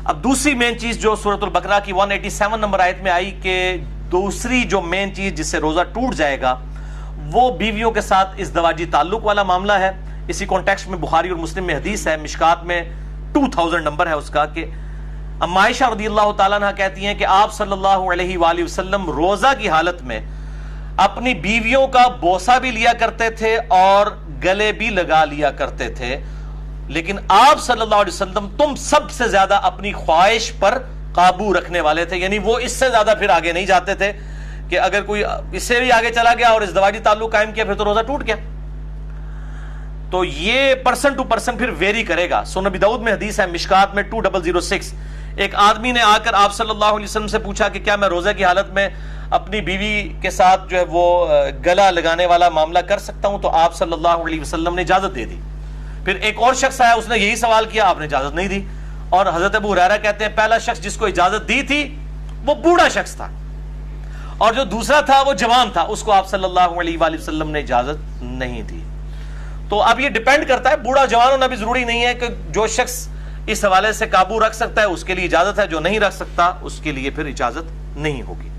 اب دوسری مین چیز جو سورۃ البقرہ کی 187 نمبر آیت میں آئی کہ دوسری جو مین چیز جس سے روزہ ٹوٹ جائے گا وہ بیویوں کے ساتھ ازدواجی تعلق والا معاملہ ہے. اسی کانٹیکسٹ میں بخاری اور مسلم میں حدیث ہے، مشکات میں 2000 نمبر ہے اس کا، کہ اما عائشہ رضی اللہ تعالیٰ عنہ کہتی ہیں کہ آپ صلی اللہ علیہ وآلہ وسلم روزہ کی حالت میں اپنی بیویوں کا بوسہ بھی لیا کرتے تھے اور گلے بھی لگا لیا کرتے تھے، لیکن آپ صلی اللہ علیہ وسلم تم سب سے زیادہ اپنی خواہش پر قابو رکھنے والے تھے. یعنی وہ اس سے زیادہ پھر آگے نہیں جاتے تھے کہ اگر کوئی اس سے بھی آگے چلا گیا اور ازدواجی تعلق قائم کیا پھر تو روزہ ٹوٹ گیا. تو یہ پرسن ٹو پرسن پھر ویری کرے گا. سنن ابی داؤد میں حدیث ہے، مشکات میں 2006، ایک آدمی نے آ کر آپ صلی اللہ علیہ وسلم سے پوچھا کہ کیا میں روزہ کی حالت میں اپنی بیوی کے ساتھ جو ہے وہ گلا لگانے والا معاملہ کر سکتا ہوں؟ تو آپ صلی اللہ علیہ وسلم نے اجازت دے دی. پھر ایک اور شخص آیا، اس نے یہی سوال کیا، آپ نے اجازت نہیں دی. اور حضرت ابو ہریرہ کہتے ہیں پہلا شخص جس کو اجازت دی تھی وہ بوڑھا شخص تھا، اور جو دوسرا تھا وہ جوان تھا، اس کو آپ صلی اللہ علیہ وآلہ وسلم نے اجازت نہیں دی. تو اب یہ ڈیپینڈ کرتا ہے، بوڑھا جوان ہونا بھی ضروری نہیں ہے کہ جو شخص اس حوالے سے قابو رکھ سکتا ہے اس کے لیے اجازت ہے، جو نہیں رکھ سکتا اس کے لیے پھر اجازت نہیں ہوگی.